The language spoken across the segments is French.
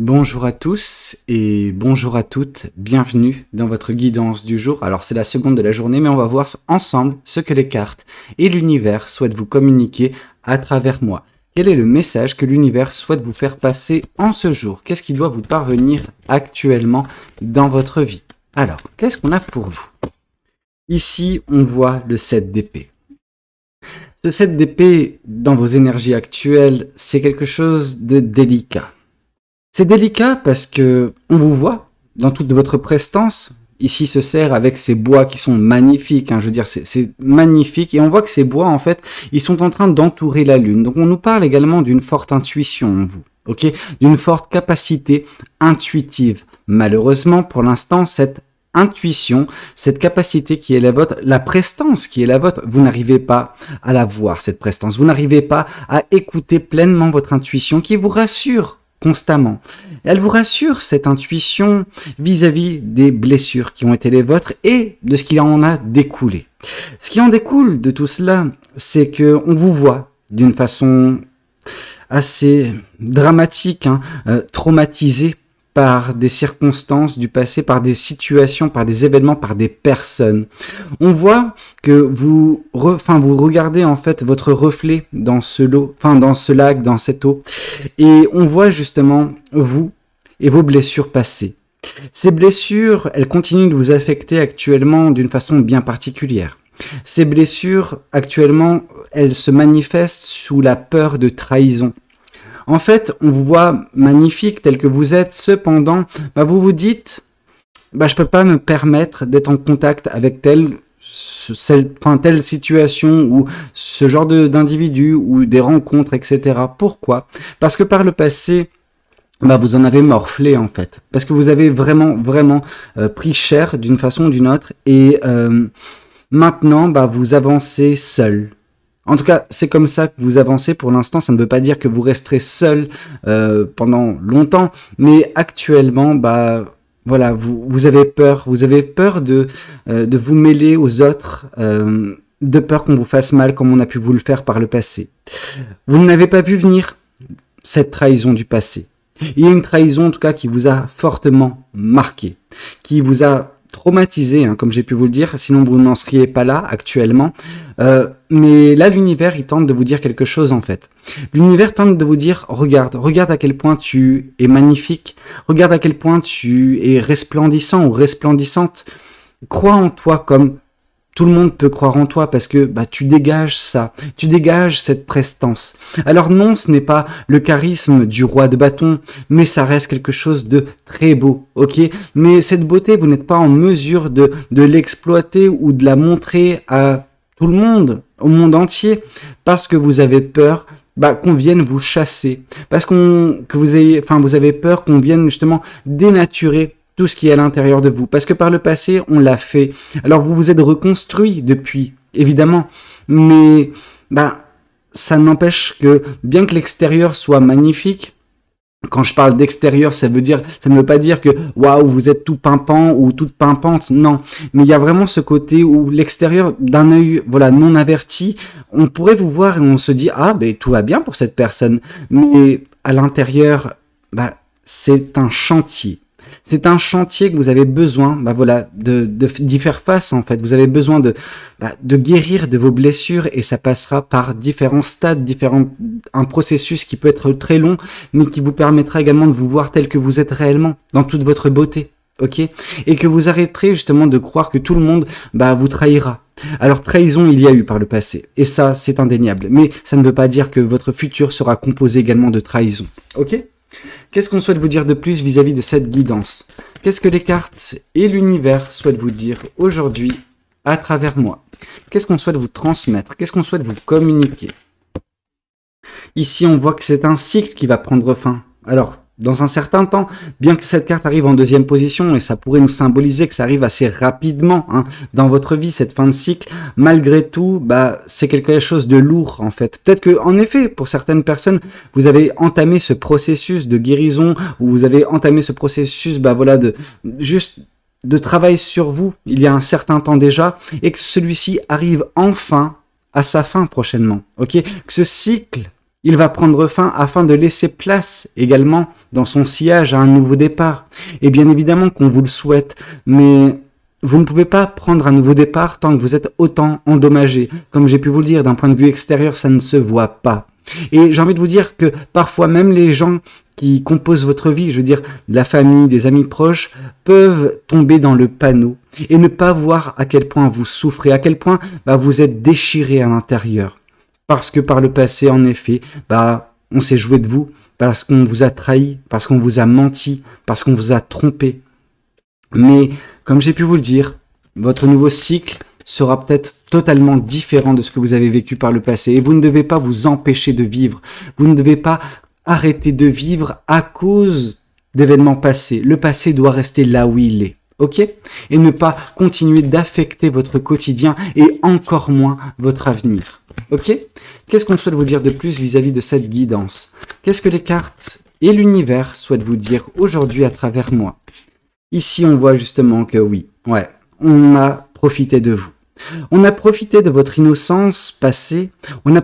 Bonjour à tous et bonjour à toutes, bienvenue dans votre guidance du jour. Alors c'est la seconde de la journée, mais on va voir ensemble ce que les cartes et l'univers souhaitent vous communiquer à travers moi. Quel est le message que l'univers souhaite vous faire passer en ce jour? Qu'est-ce qui doit vous parvenir actuellement dans votre vie? Alors, qu'est-ce qu'on a pour vous? Ici, on voit le 7 d'épée. Ce 7 d'épée, dans vos énergies actuelles, c'est quelque chose de délicat. C'est délicat parce que on vous voit dans toute votre prestance. Ici se sert avec ces bois qui sont magnifiques, je veux dire c'est magnifique, et on voit que ces bois en fait ils sont en train d'entourer la lune. Donc on nous parle également d'une forte intuition en vous, ok, d'une forte capacité intuitive. Malheureusement pour l'instant cette intuition, cette capacité qui est la vôtre, la prestance qui est la vôtre, vous n'arrivez pas à la voir cette prestance, vous n'arrivez pas à écouter pleinement votre intuition qui vous rassure constamment. Elle vous rassure cette intuition vis-à-vis des blessures qui ont été les vôtres et de ce qui en a découlé. Ce qui en découle de tout cela, c'est que on vous voit d'une façon assez dramatique, traumatisé par des circonstances du passé, par des situations, par des événements, par des personnes. On voit que vous regardez en fait votre reflet dans ce lot, dans ce lac, dans cette eau, et on voit justement vous et vos blessures passées. Ces blessures, elles continuent de vous affecter actuellement d'une façon bien particulière. Ces blessures, actuellement, elles se manifestent sous la peur de trahison. En fait, on vous voit magnifique tel que vous êtes, cependant, vous vous dites, je peux pas me permettre d'être en contact avec telle situation ou ce genre d'individu ou des rencontres, etc. Pourquoi? Parce que par le passé, vous en avez morflé en fait, parce que vous avez vraiment pris cher d'une façon ou d'une autre, et maintenant, vous avancez seul. En tout cas, c'est comme ça que vous avancez pour l'instant. Ça ne veut pas dire que vous resterez seul pendant longtemps, mais actuellement, voilà, vous avez peur. Vous avez peur de vous mêler aux autres, de peur qu'on vous fasse mal comme on a pu vous le faire par le passé. Vous n'avez pas vu venir cette trahison du passé. Il y a une trahison en tout cas qui vous a fortement marqué, qui vous a traumatisé, comme j'ai pu vous le dire, sinon vous n'en seriez pas là actuellement. Mais là, l'univers, il tente de vous dire quelque chose en fait. L'univers tente de vous dire, regarde à quel point tu es magnifique, regarde à quel point tu es resplendissant ou resplendissante. Crois en toi comme tout le monde peut croire en toi parce que tu dégages ça, tu dégages cette prestance. Alors non, ce n'est pas le charisme du roi de bâton, mais ça reste quelque chose de très beau, ok? Mais cette beauté, vous n'êtes pas en mesure de l'exploiter ou de la montrer à tout le monde, au monde entier, parce que vous avez peur qu'on vienne vous chasser, parce vous avez peur qu'on vienne justement dénaturer tout ce qui est à l'intérieur de vous, parce que par le passé, on l'a fait. Alors vous vous êtes reconstruit depuis, évidemment, mais ça n'empêche que, bien que l'extérieur soit magnifique, quand je parle d'extérieur, ça ne veut pas dire que waouh, vous êtes tout pimpant ou toute pimpante, non. Mais il y a vraiment ce côté où l'extérieur, d'un œil non averti, on pourrait vous voir et on se dit tout va bien pour cette personne. Mais à l'intérieur, c'est un chantier. C'est un chantier que vous avez besoin, d'y faire face en fait. Vous avez besoin de guérir de vos blessures et ça passera par différents stades, un processus qui peut être très long, mais qui vous permettra également de vous voir tel que vous êtes réellement, dans toute votre beauté, ok? Et que vous arrêterez justement de croire que tout le monde vous trahira. Alors trahison, il y a eu par le passé, et ça c'est indéniable, mais ça ne veut pas dire que votre futur sera composé également de trahison, ok? Qu'est-ce qu'on souhaite vous dire de plus vis-à-vis de cette guidance? Qu'est-ce que les cartes et l'univers souhaitent vous dire aujourd'hui à travers moi? Qu'est-ce qu'on souhaite vous transmettre? Qu'est-ce qu'on souhaite vous communiquer? Ici, on voit que c'est un cycle qui va prendre fin. Alors, dans un certain temps, bien que cette carte arrive en deuxième position, et ça pourrait nous symboliser que ça arrive assez rapidement dans votre vie, cette fin de cycle, malgré tout, c'est quelque chose de lourd en fait. Peut-être que, en effet, pour certaines personnes, vous avez entamé ce processus de guérison, ou vous avez entamé ce processus, de travail sur vous, il y a un certain temps déjà, et que celui-ci arrive enfin à sa fin prochainement, ok? Que ce cycle Il va prendre fin afin de laisser place également dans son sillage à un nouveau départ. Et bien évidemment qu'on vous le souhaite, mais vous ne pouvez pas prendre un nouveau départ tant que vous êtes autant endommagé. Comme j'ai pu vous le dire, d'un point de vue extérieur, ça ne se voit pas. Et j'ai envie de vous dire que parfois même les gens qui composent votre vie, je veux dire la famille, des amis proches, peuvent tomber dans le panneau et ne pas voir à quel point vous souffrez, à quel point vous êtes déchiré à l'intérieur. Parce que par le passé, en effet, on s'est joué de vous, parce qu'on vous a trahi, parce qu'on vous a menti, parce qu'on vous a trompé. Mais, comme j'ai pu vous le dire, votre nouveau cycle sera peut-être totalement différent de ce que vous avez vécu par le passé. Et vous ne devez pas vous empêcher de vivre. Vous ne devez pas arrêter de vivre à cause d'événements passés. Le passé doit rester là où il est. Ok? Et ne pas continuer d'affecter votre quotidien et encore moins votre avenir. Ok? Qu'est-ce qu'on souhaite vous dire de plus vis-à-vis de cette guidance? Qu'est-ce que les cartes et l'univers souhaitent vous dire aujourd'hui à travers moi? Ici, on voit justement que oui, on a profité de vous. On a profité de votre innocence passée. On a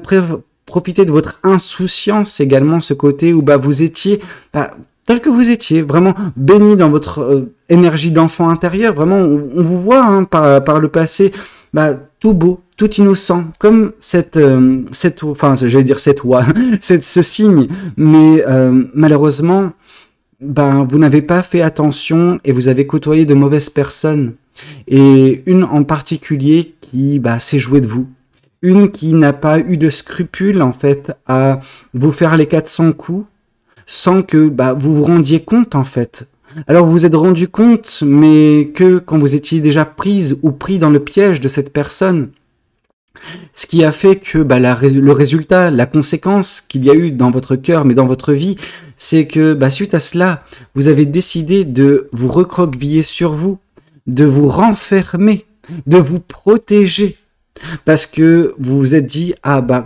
profité de votre insouciance également, ce côté où vous étiez tel que vous étiez, vraiment béni dans votre énergie d'enfant intérieur. Vraiment, on vous voit par le passé, tout beau, tout innocent, comme ce signe. Mais malheureusement, vous n'avez pas fait attention et vous avez côtoyé de mauvaises personnes. Et une en particulier qui s'est jouée de vous. Une qui n'a pas eu de scrupules en fait à vous faire les 400 coups sans que vous vous rendiez compte en fait. Alors vous vous êtes rendu compte, mais que quand vous étiez déjà prise ou pris dans le piège de cette personne. Ce qui a fait que le résultat, la conséquence qu'il y a eu dans votre cœur, mais dans votre vie, c'est que suite à cela, vous avez décidé de vous recroqueviller sur vous, de vous renfermer, de vous protéger. Parce que vous vous êtes dit,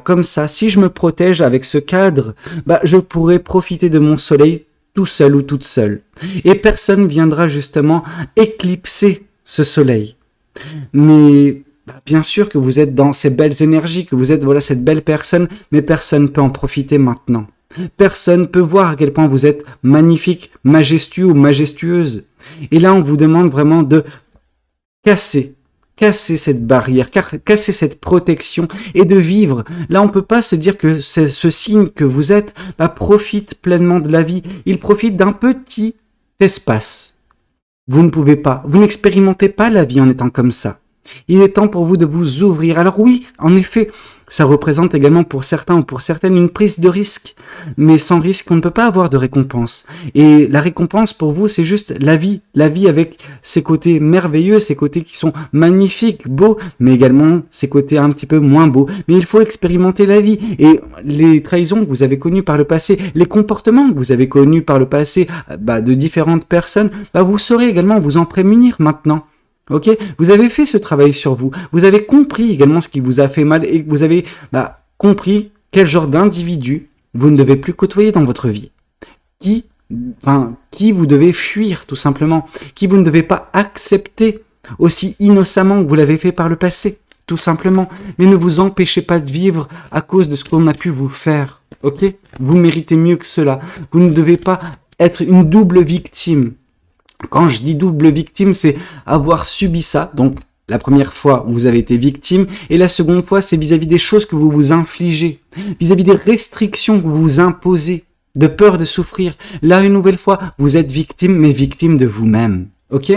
comme ça, si je me protège avec ce cadre, je pourrai profiter de mon soleil tout seul ou toute seule. Et personne viendra justement éclipser ce soleil. Mais bien sûr que vous êtes dans ces belles énergies, que vous êtes cette belle personne, mais personne ne peut en profiter maintenant. Personne peut voir à quel point vous êtes magnifique, majestueux ou majestueuse. Et là, on vous demande vraiment de casser cette barrière, casser cette protection et de vivre. Là, on peut pas se dire que ce signe que vous êtes profite pleinement de la vie. Il profite d'un petit espace. Vous ne pouvez pas, vous n'expérimentez pas la vie en étant comme ça. Il est temps pour vous de vous ouvrir. Alors oui, en effet, ça représente également pour certains ou pour certaines une prise de risque. Mais sans risque, on ne peut pas avoir de récompense. Et la récompense pour vous, c'est juste la vie. La vie avec ses côtés merveilleux, ses côtés qui sont magnifiques, beaux, mais également ses côtés un petit peu moins beaux. Mais il faut expérimenter la vie. Et les trahisons que vous avez connues par le passé, les comportements que vous avez connus par le passé de différentes personnes, vous saurez également vous en prémunir maintenant. Ok, vous avez fait ce travail sur vous. Vous avez compris également ce qui vous a fait mal et vous avez compris quel genre d'individu vous ne devez plus côtoyer dans votre vie. Qui vous devez fuir tout simplement. Qui vous ne devez pas accepter aussi innocemment que vous l'avez fait par le passé. Tout simplement. Mais ne vous empêchez pas de vivre à cause de ce qu'on a pu vous faire. Ok, vous méritez mieux que cela. Vous ne devez pas être une double victime. Quand je dis double victime, c'est avoir subi ça. Donc, la première fois, vous avez été victime. Et la seconde fois, c'est vis-à-vis des choses que vous vous infligez. Vis-à-vis des restrictions que vous vous imposez. De peur de souffrir. Là, une nouvelle fois, vous êtes victime, mais victime de vous-même. Ok?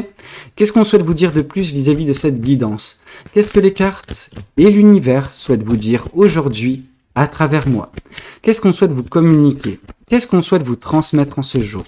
Qu'est-ce qu'on souhaite vous dire de plus vis-à-vis de cette guidance? Qu'est-ce que les cartes et l'univers souhaitent vous dire aujourd'hui à travers moi? Qu'est-ce qu'on souhaite vous communiquer? Qu'est-ce qu'on souhaite vous transmettre en ce jour?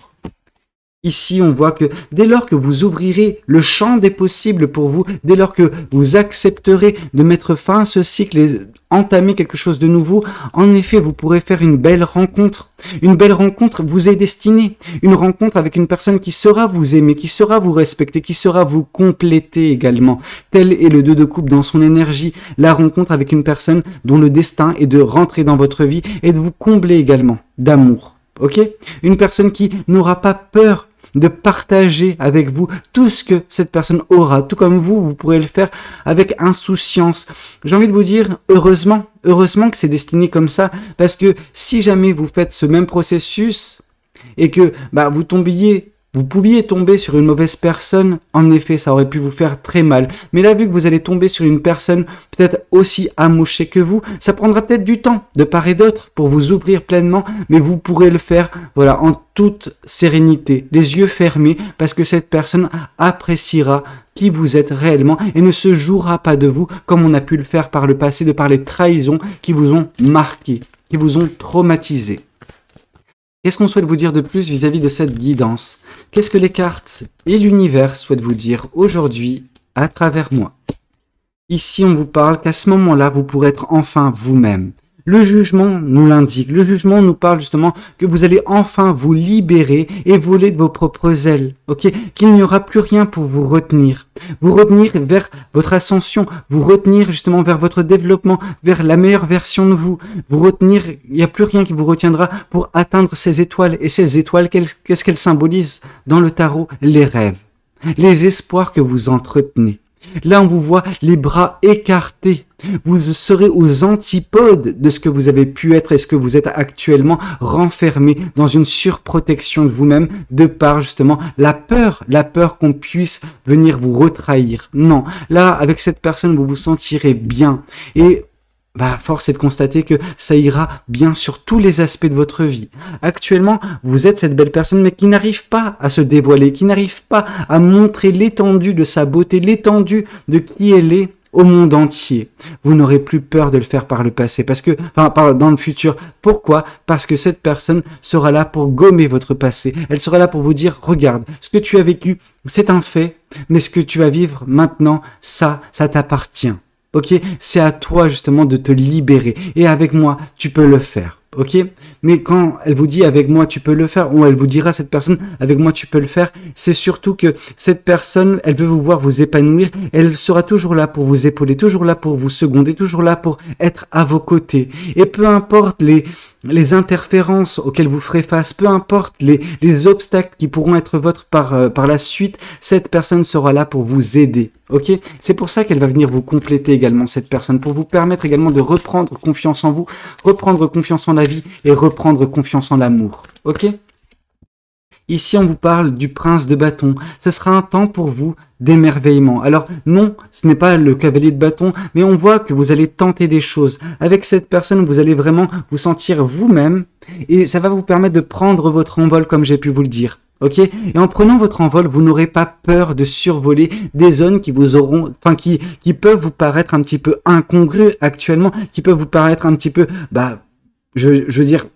Ici, on voit que dès lors que vous ouvrirez le champ des possibles pour vous, dès lors que vous accepterez de mettre fin à ce cycle et entamer quelque chose de nouveau, en effet, vous pourrez faire une belle rencontre. Une belle rencontre vous est destinée. Une rencontre avec une personne qui saura vous aimer, qui saura vous respecter, qui saura vous compléter également. Tel est le 2 de coupe dans son énergie. La rencontre avec une personne dont le destin est de rentrer dans votre vie et de vous combler également d'amour. Ok? Une personne qui n'aura pas peur de partager avec vous tout ce que cette personne aura, tout comme vous pourrez le faire avec insouciance. J'ai envie de vous dire, heureusement que c'est destiné comme ça, parce que si jamais vous faites ce même processus et que vous pouviez tomber sur une mauvaise personne, en effet, ça aurait pu vous faire très mal. Mais là, vu que vous allez tomber sur une personne peut-être aussi amochée que vous, ça prendra peut-être du temps, de part et d'autre, pour vous ouvrir pleinement, mais vous pourrez le faire, voilà, en toute sérénité, les yeux fermés, parce que cette personne appréciera qui vous êtes réellement et ne se jouera pas de vous, comme on a pu le faire par le passé, de par les trahisons qui vous ont marqué, qui vous ont traumatisé. Qu'est-ce qu'on souhaite vous dire de plus vis-à-vis de cette guidance? Qu'est-ce que les cartes et l'univers souhaitent vous dire aujourd'hui à travers moi? Ici, on vous parle qu'à ce moment-là, vous pourrez être enfin vous-même. Le jugement nous l'indique. Le jugement nous parle justement que vous allez enfin vous libérer et voler de vos propres ailes. Ok? Qu'il n'y aura plus rien pour vous retenir. Vous retenir vers votre ascension. Vous retenir justement vers votre développement, vers la meilleure version de vous. Vous retenir, il n'y a plus rien qui vous retiendra pour atteindre ces étoiles. Et ces étoiles, qu'est-ce qu'elles symbolisent dans le tarot? Les rêves. Les espoirs que vous entretenez. Là, on vous voit les bras écartés. Vous serez aux antipodes de ce que vous avez pu être et ce que vous êtes actuellement, renfermé dans une surprotection de vous-même, de par justement la peur qu'on puisse venir vous retrahir. Non, là, avec cette personne, vous vous sentirez bien. Et force est de constater que ça ira bien sur tous les aspects de votre vie. Actuellement, vous êtes cette belle personne, mais qui n'arrive pas à se dévoiler, qui n'arrive pas à montrer l'étendue de sa beauté, l'étendue de qui elle est au monde entier. Vous n'aurez plus peur de le faire par le passé, dans le futur. Pourquoi? Parce que cette personne sera là pour gommer votre passé. Elle sera là pour vous dire, regarde, ce que tu as vécu, c'est un fait, mais ce que tu vas vivre maintenant, ça t'appartient. Ok, c'est à toi justement de te libérer. Et avec moi, tu peux le faire. Ok, mais quand elle vous dit avec moi tu peux le faire, ou elle vous dira cette personne avec moi tu peux le faire, c'est surtout que cette personne, elle veut vous voir vous épanouir, elle sera toujours là pour vous épauler, toujours là pour vous seconder, toujours là pour être à vos côtés. Et peu importe les interférences auxquelles vous ferez face, peu importe les obstacles qui pourront être vôtres par la suite, cette personne sera là pour vous aider. Ok, c'est pour ça qu'elle va venir vous compléter également, cette personne, pour vous permettre également de reprendre confiance en vous, reprendre confiance en la vie et reprendre confiance en l'amour. Ok? Ici, on vous parle du prince de bâton. Ce sera un temps pour vous d'émerveillement. Alors non, ce n'est pas le cavalier de bâton, mais on voit que vous allez tenter des choses. Avec cette personne, vous allez vraiment vous sentir vous-même et ça va vous permettre de prendre votre envol comme j'ai pu vous le dire. Ok? Et en prenant votre envol, vous n'aurez pas peur de survoler des zones qui qui peuvent vous paraître un petit peu incongrues actuellement, qui peuvent vous paraître un petit peu, je veux dire,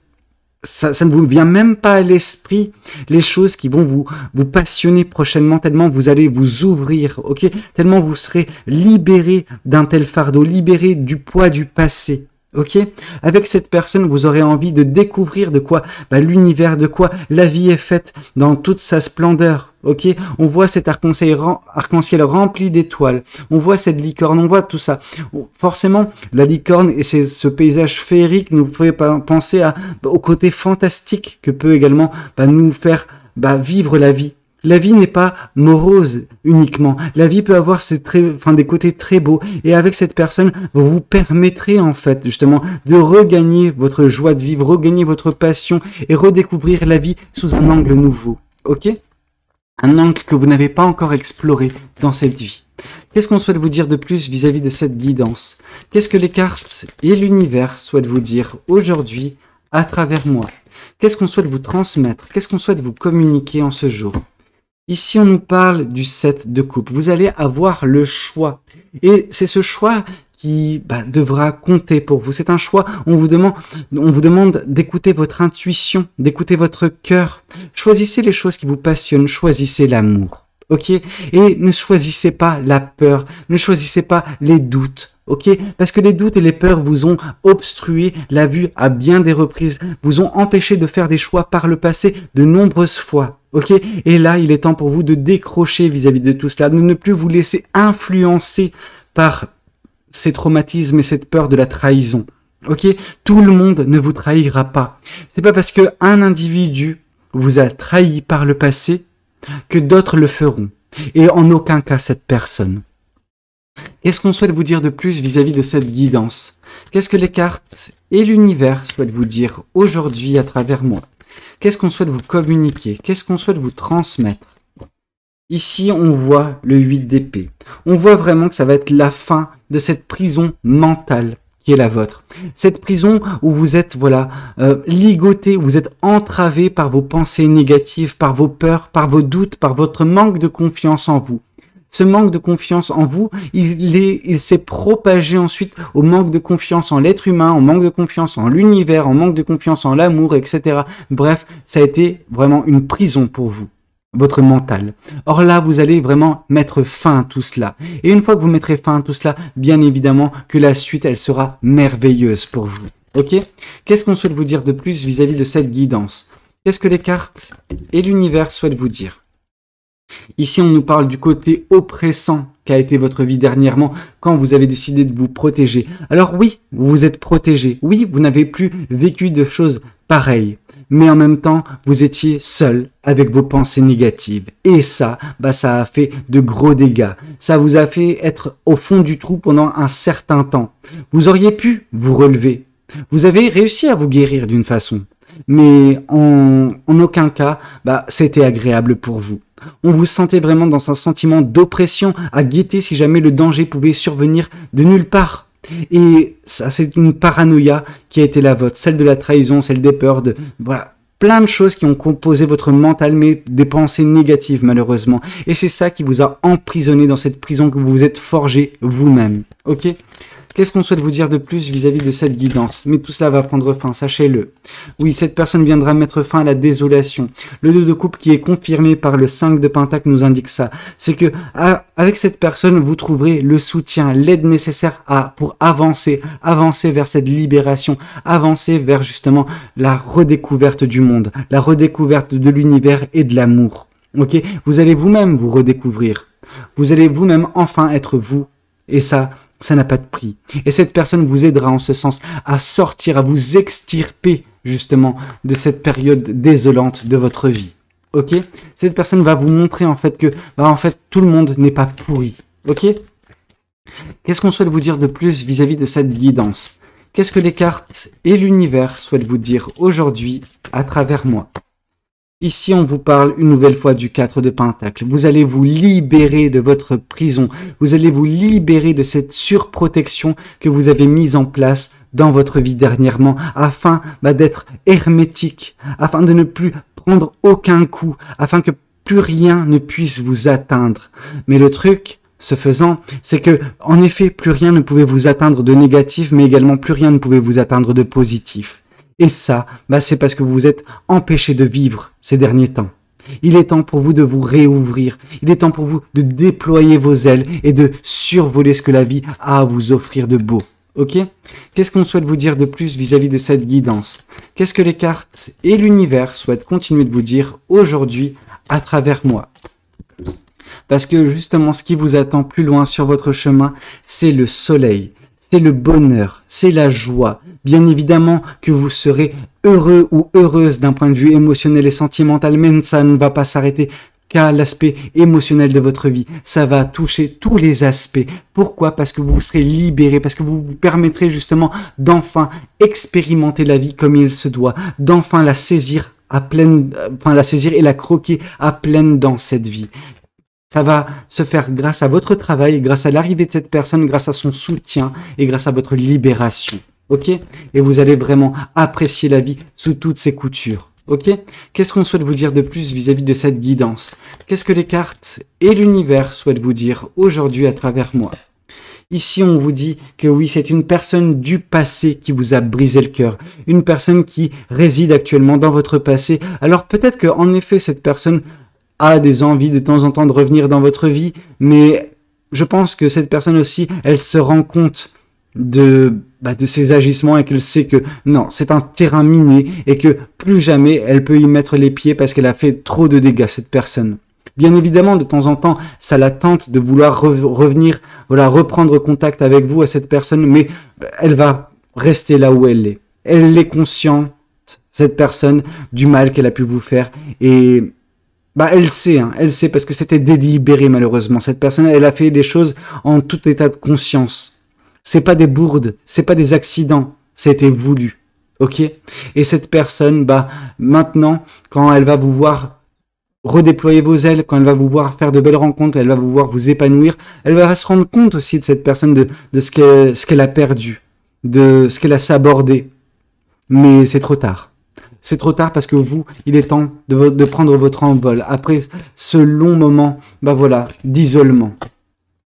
ça ne vous vient même pas à l'esprit les choses qui vont vous passionner prochainement, tellement vous allez vous ouvrir, ok? Tellement vous serez libéré d'un tel fardeau, libéré du poids du passé. Ok, avec cette personne, vous aurez envie de découvrir de quoi l'univers, de quoi la vie est faite dans toute sa splendeur. Ok, on voit cet arc-en-ciel rempli d'étoiles, on voit cette licorne, on voit tout ça. Forcément, la licorne et ce paysage féerique nous fait penser au côté fantastique que peut également nous faire vivre la vie. La vie n'est pas morose uniquement. La vie peut avoir des côtés très beaux. Et avec cette personne, vous vous permettrez en fait justement de regagner votre joie de vivre, regagner votre passion et redécouvrir la vie sous un angle nouveau. Ok? Un angle que vous n'avez pas encore exploré dans cette vie. Qu'est-ce qu'on souhaite vous dire de plus vis-à-vis de cette guidance? Qu'est-ce que les cartes et l'univers souhaitent vous dire aujourd'hui à travers moi? Qu'est-ce qu'on souhaite vous transmettre? Qu'est-ce qu'on souhaite vous communiquer en ce jour? Ici, on nous parle du 7 de coupe. Vous allez avoir le choix. Et c'est ce choix qui devra compter pour vous. C'est un choix, on vous demande d'écouter votre intuition, d'écouter votre cœur. Choisissez les choses qui vous passionnent, choisissez l'amour. Ok? Et ne choisissez pas la peur, ne choisissez pas les doutes. Ok? Parce que les doutes et les peurs vous ont obstrué la vue à bien des reprises, vous ont empêché de faire des choix par le passé de nombreuses fois. Ok? Et là, il est temps pour vous de décrocher vis-à-vis de tout cela, de ne plus vous laisser influencer par ces traumatismes et cette peur de la trahison. Ok? Tout le monde ne vous trahira pas. C'est pas parce que un individu vous a trahi par le passé que d'autres le feront, et en aucun cas cette personne. Qu'est-ce qu'on souhaite vous dire de plus vis-à-vis de cette guidance? Qu'est-ce que les cartes et l'univers souhaitent vous dire aujourd'hui à travers moi? Qu'est-ce qu'on souhaite vous communiquer? Qu'est-ce qu'on souhaite vous transmettre? Ici, on voit le 8 d'épée. On voit vraiment que ça va être la fin de cette prison mentale qui est la vôtre. Cette prison où vous êtes ligoté, où vous êtes entravé par vos pensées négatives, par vos peurs, par vos doutes, par votre manque de confiance en vous. Ce manque de confiance en vous, il s'est propagé ensuite au manque de confiance en l'être humain, au manque de confiance en l'univers, en manque de confiance en l'amour, etc. Bref, ça a été vraiment une prison pour vous, votre mental. Or là, vous allez vraiment mettre fin à tout cela. Et une fois que vous mettrez fin à tout cela, bien évidemment que la suite, elle sera merveilleuse pour vous. Ok? Qu'est-ce qu'on souhaite vous dire de plus vis-à-vis de cette guidance? Qu'est-ce que les cartes et l'univers souhaitent vous dire? Ici, on nous parle du côté oppressant qu'a été votre vie dernièrement quand vous avez décidé de vous protéger. Alors oui, vous vous êtes protégé. Oui, vous n'avez plus vécu de choses pareilles. Mais en même temps, vous étiez seul avec vos pensées négatives. Et ça, ça a fait de gros dégâts. Ça vous a fait être au fond du trou pendant un certain temps. Vous auriez pu vous relever. Vous avez réussi à vous guérir d'une façon. Mais en aucun cas, c'était agréable pour vous. On vous sentait vraiment dans un sentiment d'oppression, à guetter si jamais le danger pouvait survenir de nulle part. Et ça, c'est une paranoïa qui a été la vôtre, celle de la trahison, celle des peurs, plein de choses qui ont composé votre mental, mais des pensées négatives malheureusement. Et c'est ça qui vous a emprisonné dans cette prison que vous vous êtes forgé vous-même. Ok ? Qu'est-ce qu'on souhaite vous dire de plus vis-à-vis de cette guidance? Mais tout cela va prendre fin, sachez-le. Oui, cette personne viendra mettre fin à la désolation. Le 2 de coupe qui est confirmé par le 5 de pentacle nous indique ça. C'est que avec cette personne, vous trouverez le soutien, l'aide nécessaire pour avancer vers cette libération, avancer vers justement la redécouverte du monde, la redécouverte de l'univers et de l'amour. Ok? Vous allez vous-même vous redécouvrir. Vous allez vous-même enfin être vous. Et ça n'a pas de prix. Et cette personne vous aidera en ce sens à sortir, à vous extirper justement de cette période désolante de votre vie. Ok? Cette personne va vous montrer en fait que tout le monde n'est pas pourri. Ok? Qu'est-ce qu'on souhaite vous dire de plus vis-à-vis de cette guidance? Qu'est-ce que les cartes et l'univers souhaitent vous dire aujourd'hui à travers moi? Ici, on vous parle une nouvelle fois du 4 de pentacle. Vous allez vous libérer de votre prison. Vous allez vous libérer de cette surprotection que vous avez mise en place dans votre vie dernièrement afin d'être hermétique, afin de ne plus prendre aucun coup, afin que plus rien ne puisse vous atteindre. Mais le truc, ce faisant, c'est que, en effet, plus rien ne pouvait vous atteindre de négatif, mais également plus rien ne pouvait vous atteindre de positif. Et ça, c'est parce que vous vous êtes empêché de vivre ces derniers temps. Il est temps pour vous de vous réouvrir. Il est temps pour vous de déployer vos ailes et de survoler ce que la vie a à vous offrir de beau. Ok? Qu'est-ce qu'on souhaite vous dire de plus vis-à-vis de cette guidance? Qu'est-ce que les cartes et l'univers souhaitent continuer de vous dire aujourd'hui à travers moi? Parce que justement, ce qui vous attend plus loin sur votre chemin, c'est le soleil. C'est le bonheur, c'est la joie. Bien évidemment que vous serez heureux ou heureuse d'un point de vue émotionnel et sentimental, mais ça ne va pas s'arrêter qu'à l'aspect émotionnel de votre vie. Ça va toucher tous les aspects. Pourquoi? Parce que vous serez libéré, parce que vous vous permettrez justement d'enfin expérimenter la vie comme il se doit, d'enfin la saisir la saisir et la croquer à pleines dents cette vie. Ça va se faire grâce à votre travail, grâce à l'arrivée de cette personne, grâce à son soutien et grâce à votre libération. Ok? Et vous allez vraiment apprécier la vie sous toutes ses coutures. Ok? Qu'est-ce qu'on souhaite vous dire de plus vis-à-vis de cette guidance? Qu'est-ce que les cartes et l'univers souhaitent vous dire aujourd'hui à travers moi? Ici, on vous dit que oui, c'est une personne du passé qui vous a brisé le cœur. Une personne qui réside actuellement dans votre passé. Alors peut-être qu'en effet, cette personne a des envies de temps en temps de revenir dans votre vie, mais je pense que cette personne aussi, elle se rend compte de ses agissements et qu'elle sait que non, c'est un terrain miné et que plus jamais elle peut y mettre les pieds parce qu'elle a fait trop de dégâts, cette personne. Bien évidemment, de temps en temps, ça la tente de vouloir revenir, reprendre contact avec vous, à cette personne, mais elle va rester là où elle est. Elle est consciente, cette personne, du mal qu'elle a pu vous faire et Bah, elle sait parce que c'était délibéré malheureusement. Cette personne, elle a fait des choses en tout état de conscience. C'est pas des bourdes, c'est pas des accidents, c'était voulu. Ok? Et cette personne, bah, maintenant, quand elle va vous voir redéployer vos ailes, quand elle va vous voir faire de belles rencontres, elle va vous voir vous épanouir, elle va se rendre compte aussi de cette personne, de ce qu'elle a perdu, de ce qu'elle a sabordé. Mais c'est trop tard. C'est trop tard parce que vous, il est temps de prendre votre envol. Après ce long moment, bah voilà, d'isolement,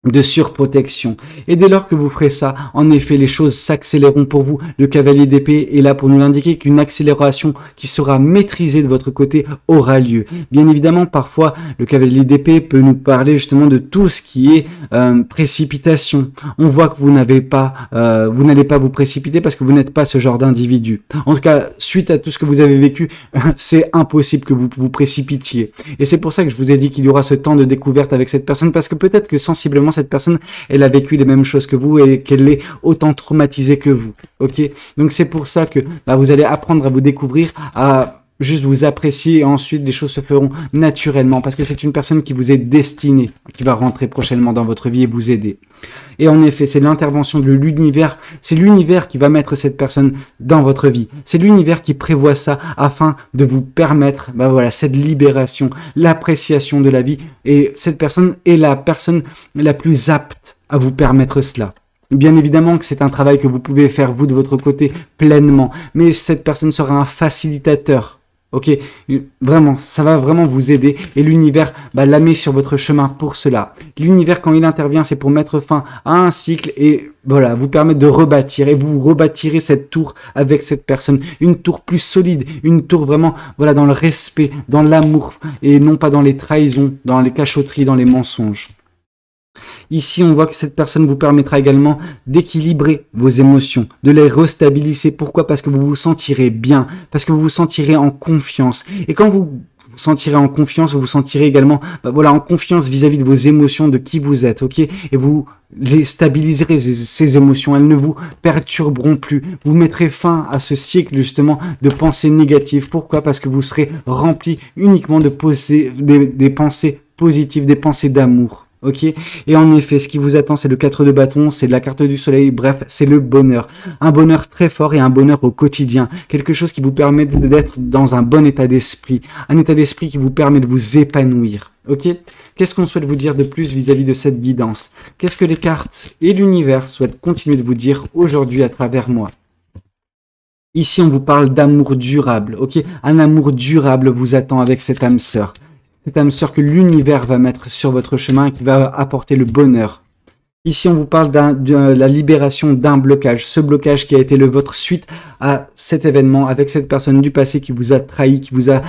de surprotection. Et dès lors que vous ferez ça, en effet, les choses s'accéléreront pour vous. Le cavalier d'épée est là pour nous l'indiquer qu'une accélération qui sera maîtrisée de votre côté aura lieu. Bien évidemment, parfois, le cavalier d'épée peut nous parler justement de tout ce qui est précipitation. On voit que vous n'allez pas vous précipiter parce que vous n'êtes pas ce genre d'individu. En tout cas, suite à tout ce que vous avez vécu, c'est impossible que vous vous précipitiez. Et c'est pour ça que je vous ai dit qu'il y aura ce temps de découverte avec cette personne parce que peut-être que sensiblement cette personne, elle a vécu les mêmes choses que vous et qu'elle est autant traumatisée que vous. Ok? Donc c'est pour ça que bah, vous allez apprendre à vous découvrir, à juste vous apprécier et ensuite les choses se feront naturellement parce que c'est une personne qui vous est destinée, qui va rentrer prochainement dans votre vie et vous aider. Et en effet, c'est l'intervention de l'univers, c'est l'univers qui va mettre cette personne dans votre vie. C'est l'univers qui prévoit ça afin de vous permettre, bah voilà, cette libération, l'appréciation de la vie. Et cette personne est la personne la plus apte à vous permettre cela. Bien évidemment que c'est un travail que vous pouvez faire vous de votre côté pleinement, mais cette personne sera un facilitateur. Ok, vraiment, ça va vraiment vous aider et l'univers la met sur votre chemin pour cela. L'univers, quand il intervient, c'est pour mettre fin à un cycle et voilà, vous permettre de rebâtir et vous rebâtirez cette tour avec cette personne. Une tour plus solide, une tour vraiment voilà dans le respect, dans l'amour et non pas dans les trahisons, dans les cachotteries, dans les mensonges. Ici, on voit que cette personne vous permettra également d'équilibrer vos émotions, de les restabiliser. Pourquoi? Parce que vous vous sentirez bien, parce que vous vous sentirez en confiance. Et quand vous vous sentirez en confiance, vous vous sentirez également voilà, en confiance vis-à-vis de vos émotions, de qui vous êtes, ok? Et vous les stabiliserez, ces émotions, elles ne vous perturberont plus. Vous mettrez fin à ce cycle justement de pensées négatives. Pourquoi? Parce que vous serez rempli uniquement de des pensées positives, des pensées d'amour. Ok, et en effet, ce qui vous attend, c'est le 4 de bâton, c'est la carte du soleil, bref, c'est le bonheur. Un bonheur très fort et un bonheur au quotidien. Quelque chose qui vous permet d'être dans un bon état d'esprit. Un état d'esprit qui vous permet de vous épanouir. Ok, qu'est-ce qu'on souhaite vous dire de plus vis-à-vis de cette guidance? Qu'est-ce que les cartes et l'univers souhaitent continuer de vous dire aujourd'hui à travers moi? Ici, on vous parle d'amour durable. Ok, un amour durable vous attend avec cette âme sœur. Cette âme sœur que l'univers va mettre sur votre chemin et qui va apporter le bonheur. Ici, on vous parle de la libération d'un blocage. Ce blocage qui a été le vôtre suite à cet événement avec cette personne du passé qui vous a trahi, qui vous a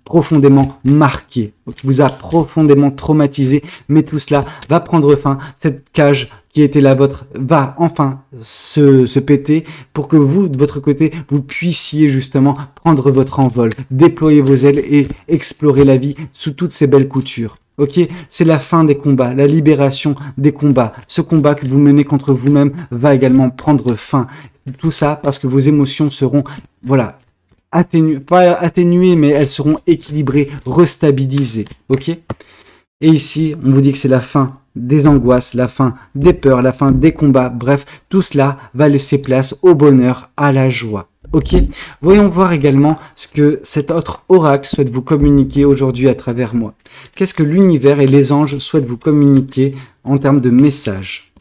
profondément marqué, qui vous a profondément traumatisé. Mais tout cela va prendre fin. Cette cage qui était la vôtre va enfin se péter pour que vous, de votre côté, vous puissiez justement prendre votre envol, déployer vos ailes et explorer la vie sous toutes ses belles coutures. Ok, c'est la fin des combats, la libération des combats. Ce combat que vous menez contre vous-même va également prendre fin. Tout ça parce que vos émotions seront, voilà, atténuées, pas atténuées, mais elles seront équilibrées, restabilisées. Ok? Et ici, on vous dit que c'est la fin des angoisses, la fin des peurs, la fin des combats. Bref, tout cela va laisser place au bonheur, à la joie. Ok, voyons voir également ce que cet autre oracle souhaite vous communiquer aujourd'hui à travers moi. Qu'est-ce que l'univers et les anges souhaitent vous communiquer en termes de messages?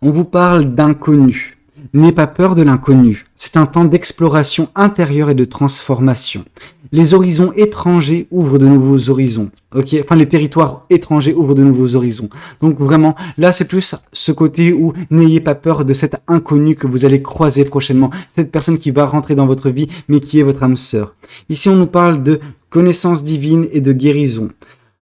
On vous parle d'inconnu. N'ayez pas peur de l'inconnu. C'est un temps d'exploration intérieure et de transformation. Les horizons étrangers ouvrent de nouveaux horizons. Ok, enfin les territoires étrangers ouvrent de nouveaux horizons. Donc vraiment, là c'est plus ce côté où n'ayez pas peur de cet inconnu que vous allez croiser prochainement. Cette personne qui va rentrer dans votre vie, mais qui est votre âme sœur. Ici on nous parle de connaissance divine et de guérison.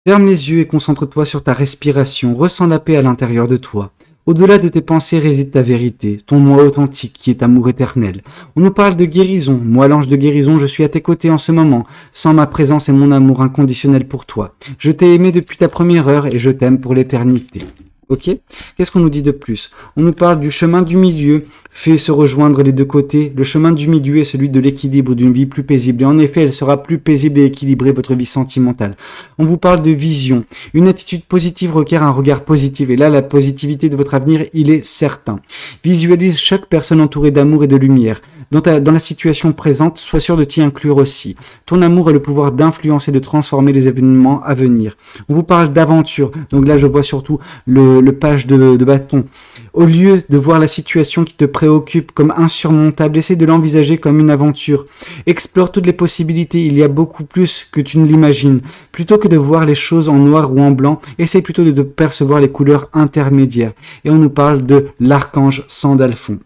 Ferme les yeux et concentre-toi sur ta respiration. Ressens la paix à l'intérieur de toi. Au-delà de tes pensées réside ta vérité, ton moi authentique qui est amour éternel. On nous parle de guérison. Moi, l'ange de guérison, je suis à tes côtés en ce moment. Sans ma présence et mon amour inconditionnel pour toi. Je t'ai aimé depuis ta première heure et je t'aime pour l'éternité. Ok? Qu'est-ce qu'on nous dit de plus? On nous parle du chemin du milieu, fait se rejoindre les deux côtés. Le chemin du milieu est celui de l'équilibre, d'une vie plus paisible. Et en effet, elle sera plus paisible et équilibrée, votre vie sentimentale. On vous parle de vision. Une attitude positive requiert un regard positif. Et là, la positivité de votre avenir, il est certain. Visualise chaque personne entourée d'amour et de lumière. Dans la situation présente, sois sûr de t'y inclure aussi. Ton amour a le pouvoir d'influencer et de transformer les événements à venir. On vous parle d'aventure. Donc là, je vois surtout le page de bâton. Au lieu de voir la situation qui te préoccupe comme insurmontable, essaie de l'envisager comme une aventure. Explore toutes les possibilités, il y a beaucoup plus que tu ne l'imagines. Plutôt que de voir les choses en noir ou en blanc, essaie plutôt de percevoir les couleurs intermédiaires. Et on nous parle de l'archange Sandalphon.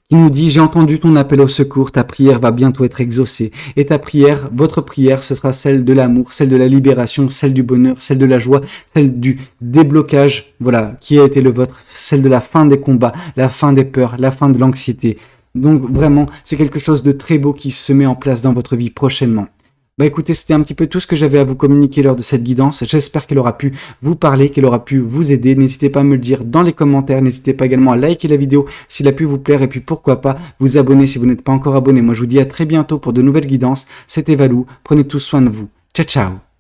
Il nous dit, j'ai entendu ton appel au secours, ta prière va bientôt être exaucée. Et ta prière, votre prière, ce sera celle de l'amour, celle de la libération, celle du bonheur, celle de la joie, celle du déblocage, voilà, qui a été le vôtre, celle de la fin des combats, la fin des peurs, la fin de l'anxiété. Donc vraiment, c'est quelque chose de très beau qui se met en place dans votre vie prochainement. Bah écoutez, c'était un petit peu tout ce que j'avais à vous communiquer lors de cette guidance. J'espère qu'elle aura pu vous parler, qu'elle aura pu vous aider. N'hésitez pas à me le dire dans les commentaires. N'hésitez pas également à liker la vidéo s'il a pu vous plaire. Et puis pourquoi pas vous abonner si vous n'êtes pas encore abonné. Moi je vous dis à très bientôt pour de nouvelles guidances. C'était Valou. Prenez tous soin de vous. Ciao ciao.